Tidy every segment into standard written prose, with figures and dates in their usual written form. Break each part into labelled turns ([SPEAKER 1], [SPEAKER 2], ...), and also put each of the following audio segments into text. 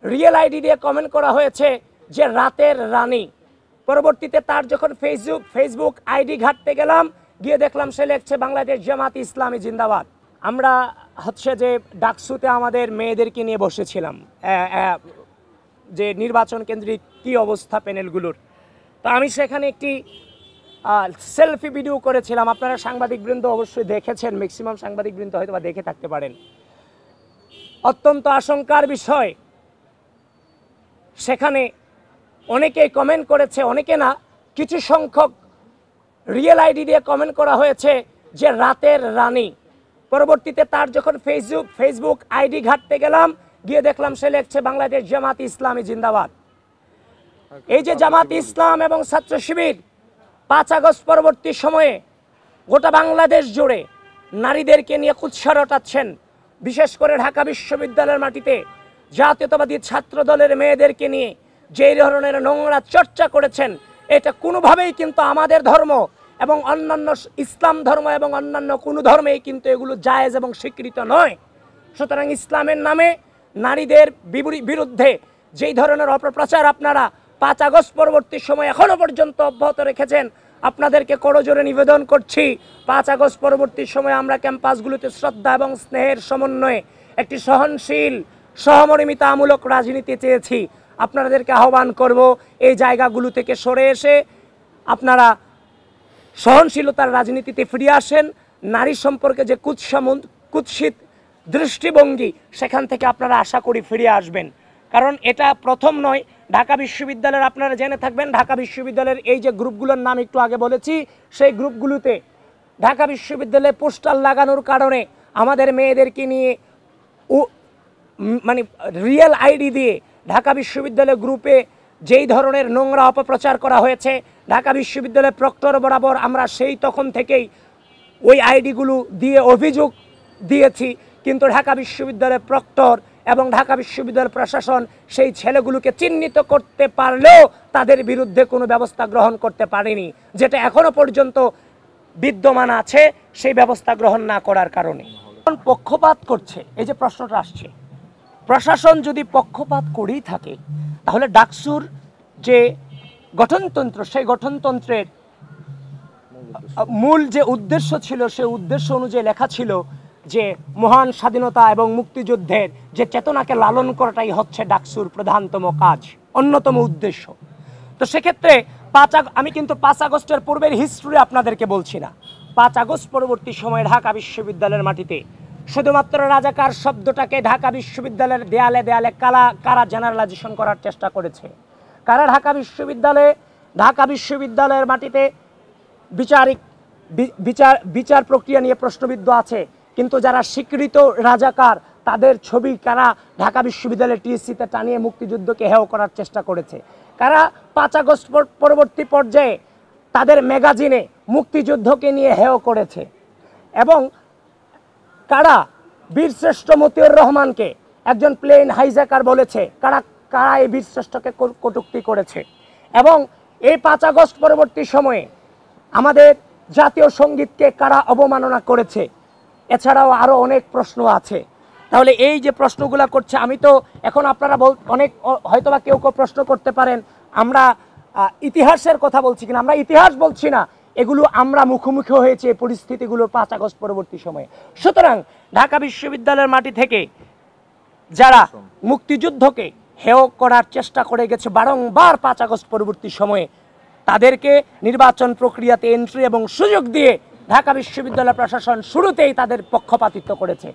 [SPEAKER 1] Real ID দিয়ে comment করা হয়েছে যে রাতের রানী। পরবর্তীতে তার যখন ফেসবুক আইডি ঘাঁটতে গেলাম, গিয়ে দেখলাম সে লিখছে বাংলাদেশ জামাত ইসলামী জিন্দাবাদ। আমরা হচ্ছে যে ডাকসুতে আমাদের মেয়েদেরকে নিয়ে বসেছিলাম, যে নির্বাচন কেন্দ্রিক কী অবস্থা প্যানেলগুলোর। তো আমি সেখানে একটি সেলফি ভিডিও করেছিলাম। আপনারা সাংবাদিকবৃন্দ অবশ্যই দেখেছেন, ম্যাক্সিমাম সাংবাদিকবৃন্দ হয়তো বা দেখে থাকতে পারেন। অত্যন্ত আশঙ্কার বিষয়, সেখানে অনেকেই কমেন্ট করেছে, অনেকে না, কিছু সংখ্যক রিয়েল আইডি দিয়ে কমেন্ট করা হয়েছে যে রাতের রানী। পরবর্তীতে তার যখন ফেসবুক আইডি ঘাঁটতে গেলাম, গিয়ে দেখলাম সে লিখছে বাংলাদেশ জামাত ইসলামী জিন্দাবাদ। এই যে জামাত ইসলাম এবং ছাত্র শিবির 5 আগস্ট পরবর্তী সময়ে গোটা বাংলাদেশ জুড়ে নারীদেরকে নিয়ে কুৎসা রটাচ্ছেন, বিশেষ করে ঢাকা বিশ্ববিদ্যালয়ের মাটিতে জাতীয়তাবাদী ছাত্র দলের মেয়েদেরকে নিয়ে যেই ধরনের নোংরা চর্চা করেছেন, এটা কোনোভাবেই কিন্তু আমাদের ধর্ম এবং অন্যান্য ইসলাম ধর্ম এবং অন্যান্য কোনো ধর্মেই কিন্তু এগুলো জায়েজ এবং স্বীকৃত নয়। সুতরাং ইসলামের নামে নারীদের বিরুদ্ধে যেই ধরনের অপপ্রচার আপনারা 5 আগস্ট পরবর্তী সময় এখনো পর্যন্ত অব্যাহত রেখেছেন, আপনাদেরকে করজোরে নিবেদন করছি, 5 আগস্ট পরবর্তী সময় আমরা ক্যাম্পাসগুলোতে শ্রদ্ধা এবং স্নেহের সমন্বয়ে একটি সহনশীল সহমর্মিতামূলক রাজনীতি চেয়েছি। আপনাদেরকে আহ্বান করব, এই জায়গাগুলো থেকে সরে এসে আপনারা সহনশীলতার রাজনীতিতে ফিরে আসেন। নারী সম্পর্কে যে কুৎসিত দৃষ্টিভঙ্গি, সেখান থেকে আপনারা আশা করি ফিরে আসবেন। কারণ এটা প্রথম নয়, ঢাকা বিশ্ববিদ্যালয়ের আপনারা জেনে থাকবেন, ঢাকা বিশ্ববিদ্যালয়ের এই যে গ্রুপগুলোর নাম একটু আগে বলেছি, সেই গ্রুপগুলোতে ঢাকা বিশ্ববিদ্যালয়ে পোস্টার লাগানোর কারণে আমাদের মেয়েদেরকে নিয়ে মানে রিয়েল আইডি দিয়ে ঢাকা বিশ্ববিদ্যালয় গ্রুপে যেই ধরনের নোংরা অপপ্রচার করা হয়েছে, ঢাকা বিশ্ববিদ্যালয়ের প্রক্টর বরাবর আমরা সেই তখন থেকেই ওই আইডিগুলো দিয়ে অভিযোগ দিয়েছি, কিন্তু ঢাকা বিশ্ববিদ্যালয়ের প্রক্টর এবং ঢাকা বিশ্ববিদ্যালয় প্রশাসন সেই ছেলেগুলোকে চিহ্নিত করতে পারলেও তাদের বিরুদ্ধে কোনো ব্যবস্থা গ্রহণ করতে পারেনি, যেটা এখনো পর্যন্ত বিদ্যমান আছে, সেই ব্যবস্থা গ্রহণ না করার কারণে। পক্ষপাত করছে, এই যে প্রশ্নটা আসছে, প্রশাসন যদি পক্ষপাত করেই থাকে, তাহলে ডাকসুর যে গঠনতন্ত্র, সেই গঠনতন্ত্রের মূল যে উদ্দেশ্য ছিল, সেই উদ্দেশ্য অনুযায়ী লেখা ছিল যে মহান স্বাধীনতা এবং মুক্তিযুদ্ধের যে চেতনাকে লালন করাটাই হচ্ছে ডাকসুর প্রধানতম কাজ, অন্যতম উদ্দেশ্য। তো সেক্ষেত্রে আমি কিন্তু 5 আগস্টের পূর্বের হিস্ট্রি আপনাদেরকে বলছি না। 5 আগস্ট পরবর্তী সময়ে ঢাকা বিশ্ববিদ্যালয়ের মাটিতে শুধুমাত্র রাজাকার শব্দটাকে ঢাকা বিশ্ববিদ্যালয়ের দেয়ালে দেয়ালে কারা জেনারেলাইজেশন করার চেষ্টা করেছে, কারা ঢাকা বিশ্ববিদ্যালয়ের মাটিতে বিচার প্রক্রিয়া নিয়ে প্রশ্নবিদ্ধ আছে, কিন্তু যারা স্বীকৃত রাজাকার তাদের ছবি কারা ঢাকা বিশ্ববিদ্যালয়ের টিএসসিতে টানিয়ে মুক্তিযুদ্ধকে হেয় করার চেষ্টা করেছে, কারা 5 আগস্ট পরবর্তী পর্যায়ে তাদের ম্যাগাজিনে মুক্তিযুদ্ধকে নিয়ে হেয় করেছে, এবং কারা বীরশ্রেষ্ঠ মতিউর রহমানকে একজন প্লেন হাইজ্যাকার বলেছে, কারা এই বীরশ্রেষ্ঠকে কটূক্তি করেছে, এবং এই 5 আগস্ট পরবর্তী সময়ে আমাদের জাতীয় সঙ্গীতকে কারা অবমাননা করেছে। এছাড়াও আরও অনেক প্রশ্ন আছে। তাহলে এই যে প্রশ্নগুলো করছে, আমি তো এখন আপনারা অনেক হয়তোবা কেউ প্রশ্ন করতে পারেন আমরা ইতিহাসের কথা বলছি কিনা। আমরা ইতিহাস বলছি না, এগুলো আমরা মুখোমুখি হয়েছে এই পরিস্থিতিগুলোর 5 আগস্ট পরবর্তী সময়ে। সুতরাং ঢাকা বিশ্ববিদ্যালয়ের মাটি থেকে যারা মুক্তিযুদ্ধকে হেয় করার চেষ্টা করে গেছে বারংবার 5 আগস্ট পরবর্তী সময়ে, তাদেরকে নির্বাচন প্রক্রিয়াতে এন্ট্রি এবং সুযোগ দিয়ে ঢাকা বিশ্ববিদ্যালয় প্রশাসন শুরুতেই তাদের পক্ষপাতিত্ব করেছে।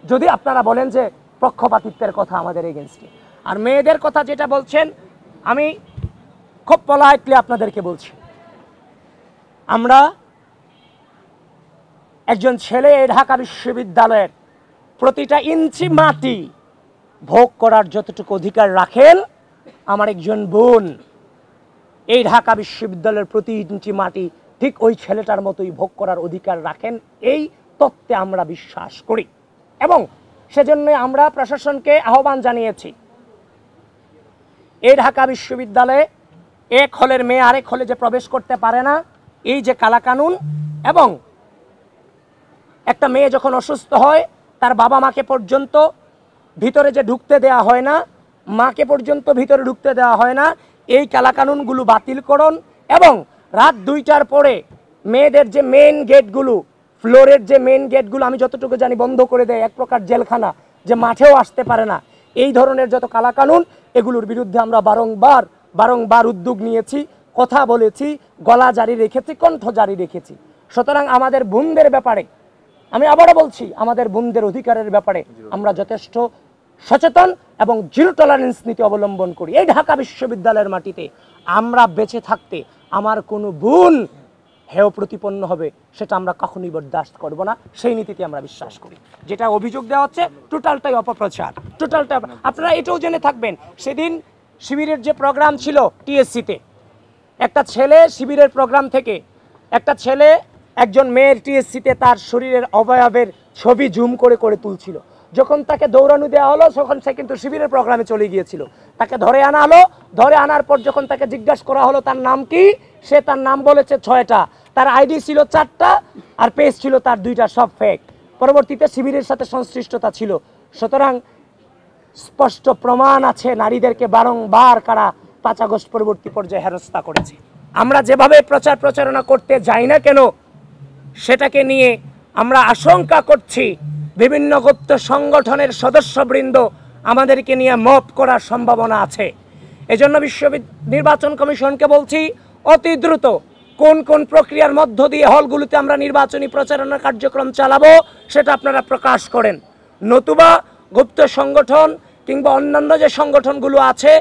[SPEAKER 1] যদি আপনারা বলেন যে পক্ষপাতিত্বের কথা আমাদের এগেনস্টে, আর মেয়েদের কথা যেটা বলছেন, আমি খুব পলাইটলি আপনাদেরকে বলছি, আমরা একজন ছেলে ঢাকা বিশ্ববিদ্যালয়ের প্রতিটা ইঞ্চি মাটি ভোগ করার যতটুকু অধিকার রাখেন, আমার একজন বোন এই ঢাকা বিশ্ববিদ্যালয়ের প্রতি ইঞ্চি মাটি ঠিক ওই ছেলেটার মতোই ভোগ করার অধিকার রাখেন, এই তত্ত্বে আমরা বিশ্বাস করি। এবং সেজন্য আমরা প্রশাসনকে আহ্বান জানিয়েছি, এই ঢাকা বিশ্ববিদ্যালয়ে এক হলের মেয়ে আরেক হলে যে প্রবেশ করতে পারে না, এই যে কালাকানুন, এবং একটা মেয়ে যখন অসুস্থ হয় তার বাবা মাকে পর্যন্ত ভিতরে যে ঢুকতে দেয়া হয় না, মাকে পর্যন্ত ভিতরে ঢুকতে দেওয়া হয় না। এই কালাকানুনগুলো বাতিল করুন এবং রাত 2টার পরে মেয়েদের যে মেইন গেটগুলো, ফ্লোরের যে মেইন গেটগুলো আমি যতটুকু জানি বন্ধ করে দেয়, এক প্রকার জেলখানা, যে মাঠেও আসতে পারে না। এই ধরনের যত কালাকানুন, এগুলোর বিরুদ্ধে আমরা বারংবার উদ্যোগ নিয়েছি, কথা বলেছি, গলা জারি রেখেছি, কণ্ঠ জারি রেখেছি। সুতরাং আমাদের বোনদের ব্যাপারে আমি আবারও বলছি, আমাদের বোনদের অধিকারের ব্যাপারে আমরা যথেষ্ট সচেতন এবং জিরো টলারেন্স নীতি অবলম্বন করি। এই ঢাকা বিশ্ববিদ্যালয়ের মাটিতে আমরা বেঁচে থাকতে আমার কোনো বোন হেয় প্রতিপন্ন হবে সেটা আমরা কখনোই বরদাস্ত করব না। সেই নীতিতে আমরা বিশ্বাস করি। যেটা অভিযোগ দেওয়া হচ্ছে টোটালটাই অপপ্রচার, টোটালটা। আপনারা এটাও জেনে থাকবেন, সেদিন শিবিরের যে প্রোগ্রাম ছিল টিএসসিতে, একটা ছেলে শিবিরের প্রোগ্রাম থেকে একটা ছেলে একজন মেয়ের টিএসসিতে তার শরীরের অবয়বের ছবি জুম করে করে তুলছিল। যখন তাকে দৌড়ানো দেওয়া হলো তখন সে কিন্তু শিবিরের প্রোগ্রামে চলে গিয়েছিল। তাকে ধরে আনা হলো, ধরে আনার পর যখন তাকে জিজ্ঞাসা করা হলো তার নাম কি, সে তার নাম বলেছে 6টা, তার আইডি ছিল 4টা আর পেজ ছিল তার 2টা, সব ফেক। পরবর্তীতে শিবিরের সাথে সংশ্লিষ্টতা ছিল। সুতরাং স্পষ্ট প্রমাণ আছে নারীদেরকে বারংবার কারা 5 আগস্ট পরবর্তী পর্যায়ে হেনস্থা করেছে। আমরা যেভাবে প্রচার প্রচারণা করতে যাই না কেন, সেটাকে নিয়ে আমরা আশঙ্কা করছি বিভিন্ন গুপ্ত সংগঠনের সদস্যবৃন্দ আমাদেরকে নিয়ে মত করার সম্ভাবনা আছে। এজন্য নির্বাচন কমিশনকে বলছি, অতি দ্রুত কোন কোন প্রক্রিয়ার মধ্য দিয়ে হলগুলোতে আমরা নির্বাচনী প্রচারণা কার্যক্রম চালাবো সেটা আপনারা প্রকাশ করেন। নতুবা গুপ্ত সংগঠন কিংবা অন্যান্য যে সংগঠনগুলো আছে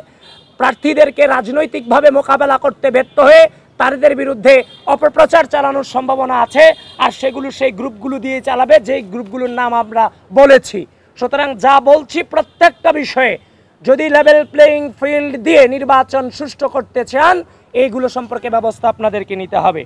[SPEAKER 1] প্রার্থীদেরকে রাজনৈতিকভাবে মোকাবেলা করতে ব্যর্থ হয়ে তাদের বিরুদ্ধে অপপ্রচার চালানোর সম্ভাবনা আছে, আর সেগুলো সেই গ্রুপগুলো দিয়ে চালাবে যেই গ্রুপগুলোর নাম আমরা বলেছি। সুতরাং যা বলছি প্রত্যেকটা বিষয়ে যদি লেভেল প্লেইং ফিল্ড দিয়ে নির্বাচন সুষ্ঠু করতে চান, এইগুলো সম্পর্কে ব্যবস্থা আপনাদেরকে নিতে হবে।